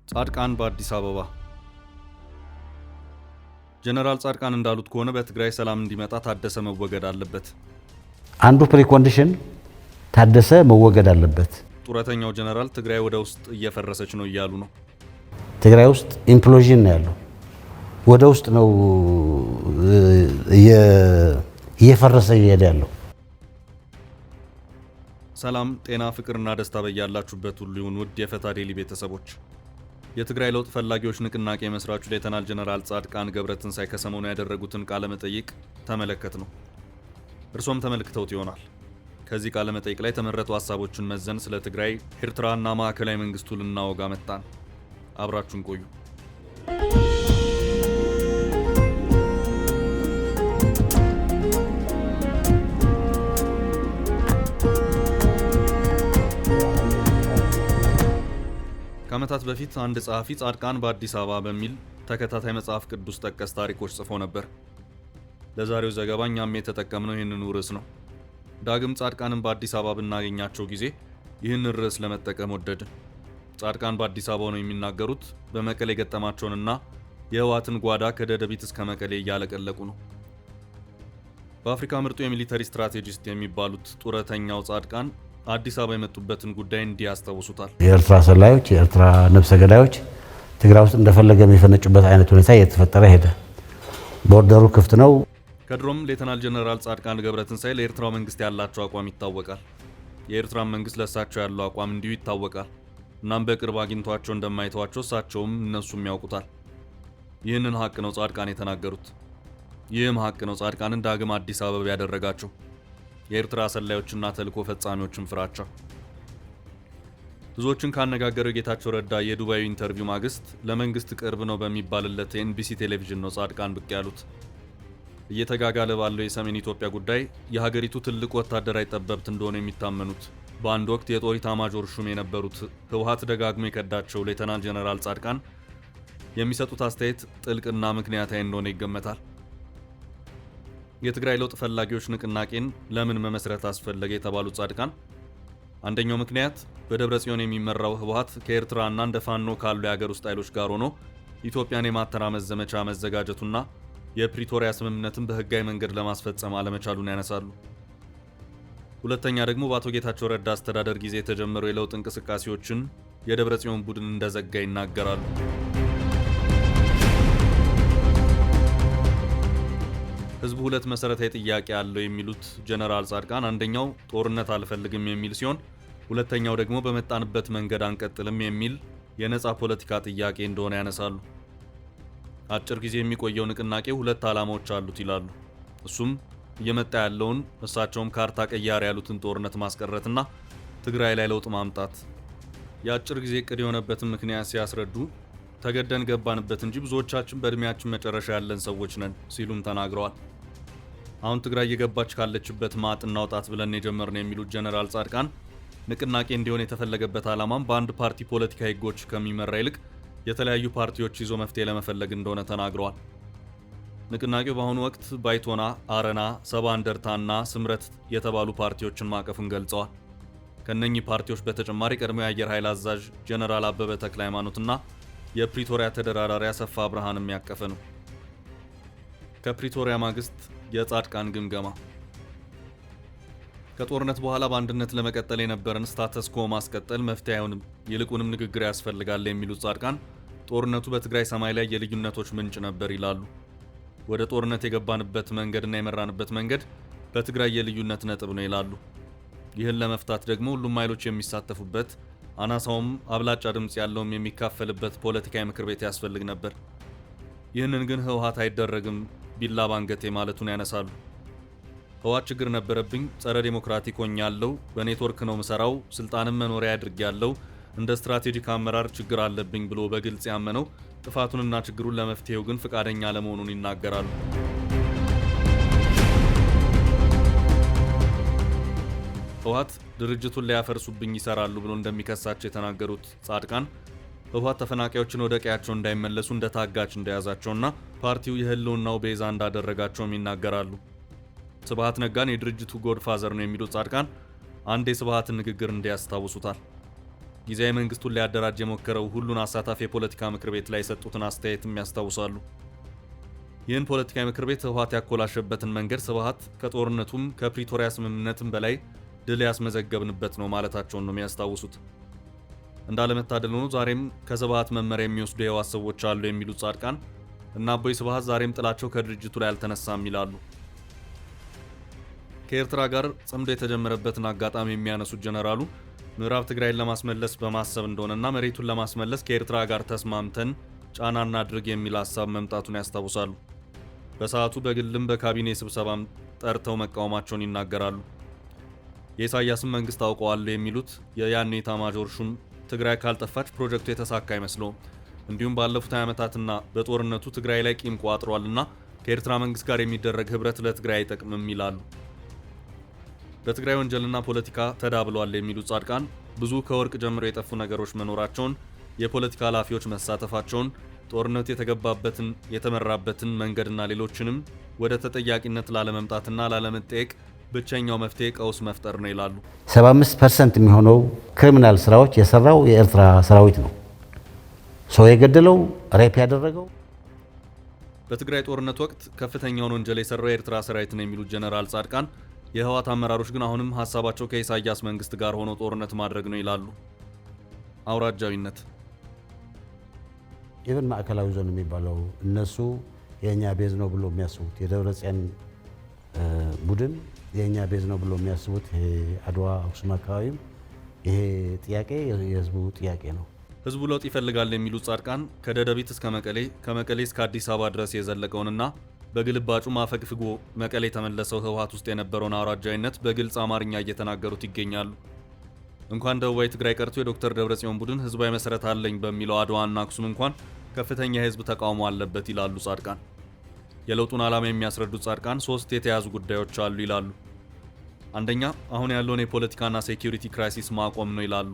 ጻድቃን በአዲስ አበባ ጀነራል ጻድቃን እንዳሉት ከሆነ በትግራይ ሰላም እንዲመጣ ታደሰ መወገድ አለበት። አንዱ ፕሪኮንዲሽን ታደሰ መወገድ አለበት። ጡረተኛው ጀነራል ትግራይ ወደ ውስጥ እየፈረሰች ነው እያሉ ነው። ትግራይ ውስጥ ኢምፕሎዥን ነው ያለው። ወደ ውስጥ ነው እየፈረሰ እየሄደ ያለው። ሰላም፣ ጤና፣ ፍቅርና ደስታ በያላችሁበት ሁሉ ይሁን ውድ የፈታ ዴሊ ቤተሰቦች። የትግራይ ለውጥ ፈላጊዎች ንቅናቄ መስራቹ ሌተናል ጀነራል ጻድቃን ገብረትንሳኤ ከሰሞኑ ያደረጉትን ቃለ መጠይቅ ተመለከት ነው። እርሶም ተመልክተውት ይሆናል። ከዚህ ቃለ መጠይቅ ላይ ተመረጡ ሀሳቦችን መዘን ስለ ትግራይ፣ ኤርትራና ማዕከላዊ መንግስቱ ልናወጋ መጣን። አብራችሁን ቆዩ። ከዓመታት በፊት አንድ ጸሐፊ ጻድቃን በአዲስ አበባ በሚል ተከታታይ መጽሐፍ ቅዱስ ጠቀስ ታሪኮች ጽፎ ነበር። ለዛሬው ዘገባ እኛም የተጠቀምነው ይህንን ርዕስ ነው። ዳግም ጻድቃንን በአዲስ አበባ ብናገኛቸው ጊዜ ይህንን ርዕስ ለመጠቀም ወደድን። ጻድቃን በአዲስ አበባ ነው የሚናገሩት በመቀሌ የገጠማቸውንና የህወሓትን ጓዳ ከደደቢት እስከ መቀሌ እያለቀለቁ ነው። በአፍሪካ ምርጡ የሚሊተሪ ስትራቴጂስት የሚባሉት ጡረተኛው ጻድቃን አዲስ አበባ የመጡበትን ጉዳይ እንዲህ ያስታውሱታል። የኤርትራ ሰላዮች፣ የኤርትራ ነፍሰ ገዳዮች ትግራይ ውስጥ እንደፈለገ የሚፈነጩበት አይነት ሁኔታ እየተፈጠረ ሄደ። ቦርደሩ ክፍት ነው። ከድሮም ሌተናል ጀነራል ጻድቃን ገብረትንሳኤ ለኤርትራው መንግስት ያላቸው አቋም ይታወቃል። የኤርትራን መንግስት ለእሳቸው ያለው አቋም እንዲሁ ይታወቃል። እናም በቅርብ አግኝቷቸው እንደማይተዋቸው እሳቸውም እነሱም ያውቁታል። ይህንን ሀቅ ነው ጻድቃን የተናገሩት። ይህም ሀቅ ነው ጻድቃንን ዳግም አዲስ አበባ ያደረጋቸው። የኤርትራ ሰላዮችና ተልዕኮ ፈጻሚዎችን ፍራቻ። ብዙዎችን ካነጋገረው ጌታቸው ረዳ የዱባዩ ኢንተርቪው ማግስት ለመንግስት ቅርብ ነው በሚባልለት የኤንቢሲ ቴሌቪዥን ነው ጻድቃን ብቅ ያሉት። እየተጋጋለ ባለው የሰሜን ኢትዮጵያ ጉዳይ የሀገሪቱ ትልቅ ወታደራዊ ጠበብት እንደሆነ የሚታመኑት በአንድ ወቅት የጦር ኢታማዦር ሹም የነበሩት ህወሓት ደጋግሞ የከዳቸው ሌተናል ጀነራል ጻድቃን የሚሰጡት አስተያየት ጥልቅና ምክንያታዊ እንደሆነ ይገመታል። የትግራይ ለውጥ ፈላጊዎች ንቅናቄን ለምን መመስረት አስፈለገ የተባሉት ጻድቃን አንደኛው ምክንያት በደብረ ጽዮን የሚመራው ህወሓት ከኤርትራና እንደ ፋኖ ካሉ የሀገር ውስጥ ኃይሎች ጋር ሆኖ ኢትዮጵያን የማተራመስ ዘመቻ መዘጋጀቱና የፕሪቶሪያ ስምምነትን በህጋዊ መንገድ ለማስፈጸም አለመቻሉን ያነሳሉ። ሁለተኛ ደግሞ በአቶ ጌታቸው ረዳ አስተዳደር ጊዜ የተጀመሩ የለውጥ እንቅስቃሴዎችን የደብረ ጽዮን ቡድን እንደዘጋ ይናገራሉ። ህዝቡ ሁለት መሰረታዊ ጥያቄ አለው የሚሉት ጀነራል ጻድቃን አንደኛው ጦርነት አልፈልግም የሚል ሲሆን ሁለተኛው ደግሞ በመጣንበት መንገድ አንቀጥልም የሚል የነጻ ፖለቲካ ጥያቄ እንደሆነ ያነሳሉ። አጭር ጊዜ የሚቆየው ንቅናቄ ሁለት ዓላማዎች አሉት ይላሉ። እሱም እየመጣ ያለውን እሳቸውም ካርታ ቀያሪ ያሉትን ጦርነት ማስቀረትና ትግራይ ላይ ለውጥ ማምጣት። የአጭር ጊዜ እቅድ የሆነበትን ምክንያት ሲያስረዱ ተገደን ገባንበት እንጂ ብዙዎቻችን በእድሜያችን መጨረሻ ያለን ሰዎች ነን ሲሉም ተናግረዋል። አሁን ትግራይ እየገባች ካለችበት ማጥ እናውጣት ብለን የጀመርነው የሚሉት ጀነራል ጻድቃን ንቅናቄ እንዲሆን የተፈለገበት ዓላማም በአንድ ፓርቲ ፖለቲካ ህጎች ከሚመራ ይልቅ የተለያዩ ፓርቲዎች ይዞ መፍትሄ ለመፈለግ እንደሆነ ተናግረዋል። ንቅናቄው በአሁኑ ወቅት ባይቶና፣ አረና፣ ሰባ እንደርታና ስምረት የተባሉ ፓርቲዎችን ማቀፉን ገልጸዋል። ከነኚህ ፓርቲዎች በተጨማሪ ቀድሞ የአየር ኃይል አዛዥ ጀነራል አበበ ተክለ ሃይማኖትና የፕሪቶሪያ ተደራዳሪ አሰፋ ብርሃንም ያቀፈ ነው። ከፕሪቶሪያ ማግስት የጻድቃን ግምገማ። ከጦርነት በኋላ በአንድነት ለመቀጠል የነበረን ስታተስ ኮ ማስቀጠል መፍትሄ አይሆንም፣ ይልቁንም ንግግር ያስፈልጋል የሚሉት ጻድቃን ጦርነቱ በትግራይ ሰማይ ላይ የልዩነቶች ምንጭ ነበር ይላሉ። ወደ ጦርነት የገባንበት መንገድና የመራንበት መንገድ በትግራይ የልዩነት ነጥብ ነው ይላሉ። ይህን ለመፍታት ደግሞ ሁሉም ኃይሎች የሚሳተፉበት አናሳውም አብላጫ ድምጽ ያለውም የሚካፈልበት ፖለቲካዊ ምክር ቤት ያስፈልግ ነበር። ይህንን ግን ህወሓት አይደረግም ቢላ ባንገቴ ማለቱን ያነሳሉ። ህወሓት ችግር ነበረብኝ፣ ጸረ ዴሞክራቲክ ሆኛለሁ፣ በኔትወርክ ነው ምሰራው፣ ስልጣንም መኖሪያ አድርጌያለሁ፣ እንደ ስትራቴጂክ አመራር ችግር አለብኝ ብሎ በግልጽ ያመነው ጥፋቱንና ችግሩን ለመፍትሄው ግን ፍቃደኛ ለመሆኑን ይናገራሉ። ህወሓት ድርጅቱን ሊያፈርሱብኝ ይሰራሉ ብሎ እንደሚከሳቸው የተናገሩት ጻድቃን ህወሓት ተፈናቃዮችን ወደ ቀያቸው እንዳይመለሱ እንደ ታጋች እንደያዛቸውና ፓርቲው የህልውናው ቤዛ እንዳደረጋቸውም ይናገራሉ። ስብሃት ነጋን የድርጅቱ ጎድፋዘር ነው የሚሉት ጻድቃን አንድ የስብሃትን ንግግር እንዲያስታውሱታል። ጊዜያዊ መንግስቱን ሊያደራጅ የሞከረው ሁሉን አሳታፊ የፖለቲካ ምክር ቤት ላይ የሰጡትን አስተያየትም ያስታውሳሉ። ይህን ፖለቲካዊ ምክር ቤት ህወሓት ያኮላሸበትን መንገድ ስብሃት ከጦርነቱም ከፕሪቶሪያ ስምምነትም በላይ ድል ያስመዘገብንበት ነው ማለታቸውን ነው የሚያስታውሱት። እንዳለመታደል ሆኖ ዛሬም ከስብሃት መመሪያ የሚወስዱ የህወሓት ሰዎች አሉ የሚሉት ጻድቃን እና አቦይ ስብሃት ዛሬም ጥላቸው ከድርጅቱ ላይ አልተነሳም ይላሉ። ከኤርትራ ጋር ጽምዶ የተጀመረበትን አጋጣሚ የሚያነሱት ጀነራሉ ምዕራብ ትግራይን ለማስመለስ በማሰብ እንደሆነና መሬቱን ለማስመለስ ከኤርትራ ጋር ተስማምተን ጫና እናድርግ የሚል ሀሳብ መምጣቱን ያስታውሳሉ። በሰዓቱ በግልም በካቢኔ ስብሰባም ጠርተው መቃወማቸውን ይናገራሉ። የኢሳያስን መንግስት አውቀዋለሁ የሚሉት የያኔ ኤታማዦር ሹም ትግራይ ካልጠፋች ፕሮጀክቱ የተሳካ አይመስለውም፣ እንዲሁም ባለፉት 20 ዓመታትና በጦርነቱ ትግራይ ላይ ቂም ቋጥሯልና ከኤርትራ መንግስት ጋር የሚደረግ ህብረት ለትግራይ አይጠቅምም ይላሉ። በትግራይ ወንጀልና ፖለቲካ ተዳብሏል የሚሉት ጻድቃን ብዙ ከወርቅ ጀምሮ የጠፉ ነገሮች መኖራቸውን፣ የፖለቲካ ኃላፊዎች መሳተፋቸውን፣ ጦርነቱ የተገባበትን የተመራበትን መንገድና ሌሎችንም ወደ ተጠያቂነት ላለመምጣትና ላለመጠየቅ ብቸኛው መፍትሄ ቀውስ መፍጠር ነው ይላሉ። 75% የሚሆነው ክሪሚናል ስራዎች የሰራው የኤርትራ ሰራዊት ነው። ሰው የገደለው፣ ሬፕ ያደረገው። በትግራይ ጦርነት ወቅት ከፍተኛውን ወንጀል የሰራው የኤርትራ ሰራዊት ነው የሚሉት ጀነራል ጻድቃን የህወሓት አመራሮች ግን አሁንም ሀሳባቸው ከኢሳያስ መንግስት ጋር ሆኖ ጦርነት ማድረግ ነው ይላሉ። አውራጃዊነት ኢቨን ማዕከላዊ ዞን የሚባለው እነሱ የኛ ቤዝ ነው ብሎ የሚያስቡት የደብረጽዮን ቡድን የኛ ቤዝ ነው ብሎ የሚያስቡት አድዋ አክሱም አካባቢም ይሄ ጥያቄ የህዝቡ ጥያቄ ነው። ህዝቡ ለውጥ ይፈልጋል የሚሉት ጻድቃን ከደደቢት እስከ መቀሌ ከመቀሌ እስከ አዲስ አበባ ድረስ የዘለቀውንና በግልባጩ ማፈግፍጎ መቀሌ የተመለሰው ህወሓት ውስጥ የነበረውን አውራጃዊነት በግልጽ አማርኛ እየተናገሩት ይገኛሉ። እንኳን ደቡባዊ ትግራይ ቀርቶ የዶክተር ደብረጽዮን ቡድን ህዝባዊ መሰረት አለኝ በሚለው አድዋና አክሱም እንኳን ከፍተኛ የህዝብ ተቃውሞ አለበት ይላሉ ጻድቃን። የለውጡን ዓላማ የሚያስረዱት ጻድቃን 3 የተያዙ ጉዳዮች አሉ ይላሉ። አንደኛ አሁን ያለውን የፖለቲካና ሴኩሪቲ ክራይሲስ ማቆም ነው ይላሉ።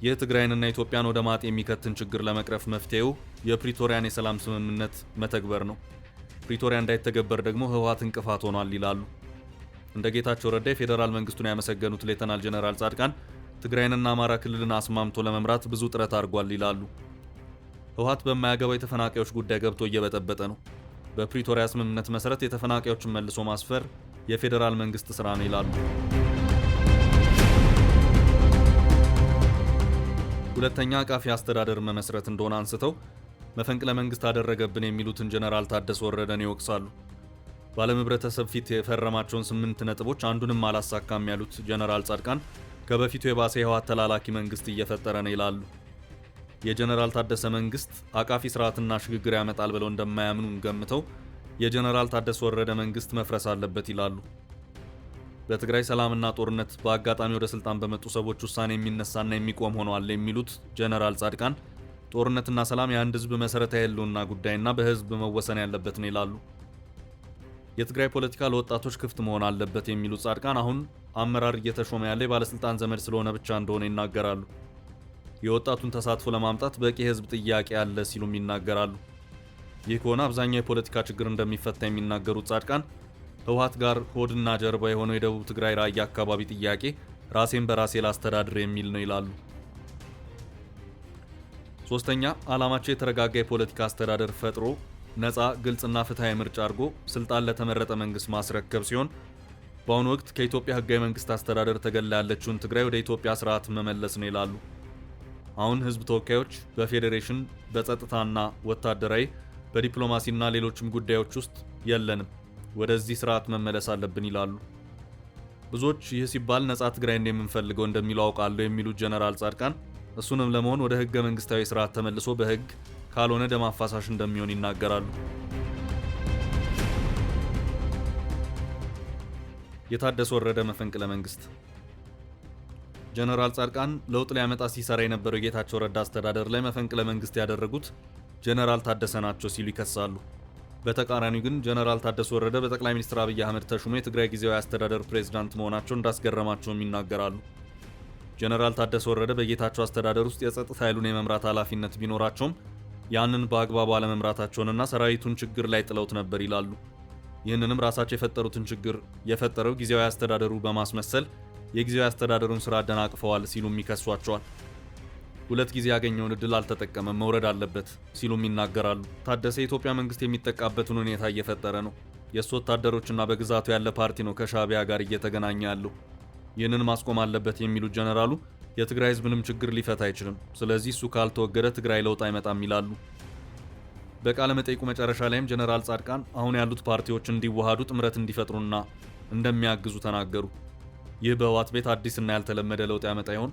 ይህ ትግራይንና ኢትዮጵያን ወደ ማጥ የሚከትን ችግር ለመቅረፍ መፍትሄው የፕሪቶሪያን የሰላም ስምምነት መተግበር ነው። ፕሪቶሪያ እንዳይተገበር ደግሞ ህወሓት እንቅፋት ሆኗል ይላሉ። እንደ ጌታቸው ረዳ የፌዴራል መንግስቱን ያመሰገኑት ሌተናል ጀነራል ጻድቃን ትግራይንና አማራ ክልልን አስማምቶ ለመምራት ብዙ ጥረት አድርጓል ይላሉ። ህወሓት በማያገባው የተፈናቃዮች ጉዳይ ገብቶ እየበጠበጠ ነው። በፕሪቶሪያ ስምምነት መሰረት የተፈናቃዮችን መልሶ ማስፈር የፌዴራል መንግስት ስራ ነው ይላሉ። ሁለተኛ አቃፊ አስተዳደር መመስረት እንደሆነ አንስተው መፈንቅለ መንግስት አደረገብን የሚሉትን ጀነራል ታደሰ ወረደን ይወቅሳሉ። በዓለም ህብረተሰብ ፊት የፈረማቸውን 8 ነጥቦች አንዱንም አላሳካም ያሉት ጀነራል ጻድቃን ከበፊቱ የባሰ የህወሓት ተላላኪ መንግስት እየፈጠረ ነው ይላሉ። የጀነራል ታደሰ መንግስት አቃፊ ስርዓትና ሽግግር ያመጣል ብለው እንደማያምኑ ገምተው የጀነራል ታደሰ ወረደ መንግስት መፍረስ አለበት ይላሉ። በትግራይ ሰላምና ጦርነት በአጋጣሚ ወደ ስልጣን በመጡ ሰዎች ውሳኔ የሚነሳና የሚቆም ሆኗል የሚሉት ጀነራል ጻድቃን ጦርነትና ሰላም የአንድ ህዝብ መሰረታዊ ህልውና ጉዳይና በህዝብ መወሰን ያለበት ነው ይላሉ። የትግራይ ፖለቲካ ለወጣቶች ክፍት መሆን አለበት የሚሉት ጻድቃን አሁን አመራር እየተሾመ ያለ የባለስልጣን ዘመድ ስለሆነ ብቻ እንደሆነ ይናገራሉ። የወጣቱን ተሳትፎ ለማምጣት በቂ የህዝብ ጥያቄ አለ ሲሉም ይናገራሉ። ይህ ከሆነ አብዛኛው የፖለቲካ ችግር እንደሚፈታ የሚናገሩት ጻድቃን ህወሓት ጋር ሆድና ጀርባ የሆነው የደቡብ ትግራይ ራያ አካባቢ ጥያቄ ራሴን በራሴ ላስተዳድር የሚል ነው ይላሉ። ሶስተኛ ዓላማቸው የተረጋጋ የፖለቲካ አስተዳደር ፈጥሮ ነፃ ግልጽና ፍትሃዊ ምርጫ አድርጎ ስልጣን ለተመረጠ መንግስት ማስረከብ ሲሆን በአሁኑ ወቅት ከኢትዮጵያ ህጋዊ መንግስት አስተዳደር ተገላ ያለችውን ትግራይ ወደ ኢትዮጵያ ስርዓት መመለስ ነው ይላሉ። አሁን ህዝብ ተወካዮች በፌዴሬሽን በጸጥታና ወታደራዊ በዲፕሎማሲና ሌሎችም ጉዳዮች ውስጥ የለንም፣ ወደዚህ ስርዓት መመለስ አለብን ይላሉ። ብዙዎች ይህ ሲባል ነፃ ትግራይ እንደምንፈልገው እንደሚሉ አውቃለሁ የሚሉት ጀነራል ጻድቃን እሱንም ለመሆን ወደ ህገ መንግስታዊ ስርዓት ተመልሶ በህግ ካልሆነ ደም አፋሳሽ እንደሚሆን ይናገራሉ። የታደሰ ወረደ መፈንቅለ መንግስት ጀነራል ጻድቃን ለውጥ ሊያመጣ ሲሰራ የነበረው የጌታቸው ረዳ አስተዳደር ላይ መፈንቅለ መንግስት ያደረጉት ጀነራል ታደሰ ናቸው ሲሉ ይከሳሉ። በተቃራኒው ግን ጀነራል ታደሰ ወረደ በጠቅላይ ሚኒስትር አብይ አህመድ ተሹሞ የትግራይ ጊዜያዊ አስተዳደር ፕሬዝዳንት መሆናቸው እንዳስገረማቸውም ይናገራሉ። ጀነራል ታደሰ ወረደ በጌታቸው አስተዳደር ውስጥ የጸጥታ ኃይሉን የመምራት ኃላፊነት ቢኖራቸውም ያንን በአግባቡ አለመምራታቸውንና ሰራዊቱን ችግር ላይ ጥለውት ነበር ይላሉ። ይህንንም ራሳቸው የፈጠሩትን ችግር የፈጠረው ጊዜያዊ አስተዳደሩ በማስመሰል የጊዜያዊ አስተዳደሩን ስራ አደናቅፈዋል ሲሉም ይከሷቸዋል። ሁለት ጊዜ ያገኘውን እድል አልተጠቀመም፣ መውረድ አለበት ሲሉም ይናገራሉ። ታደሰ የኢትዮጵያ መንግስት የሚጠቃበትን ሁኔታ እየፈጠረ ነው። የእሱ ወታደሮችና በግዛቱ ያለ ፓርቲ ነው ከሻዕቢያ ጋር እየተገናኘ ያለው። ይህንን ማስቆም አለበት የሚሉት ጀነራሉ የትግራይ ህዝብ ምንም ችግር ሊፈታ አይችልም፣ ስለዚህ እሱ ካልተወገደ ትግራይ ለውጥ አይመጣም ይላሉ። በቃለ መጠይቁ መጨረሻ ላይም ጀነራል ጻድቃን አሁን ያሉት ፓርቲዎች እንዲዋሃዱ ጥምረት እንዲፈጥሩና እንደሚያግዙ ተናገሩ። ይህ በህወሓት ቤት አዲስና ያልተለመደ ለውጥ ያመጣ ይሆን?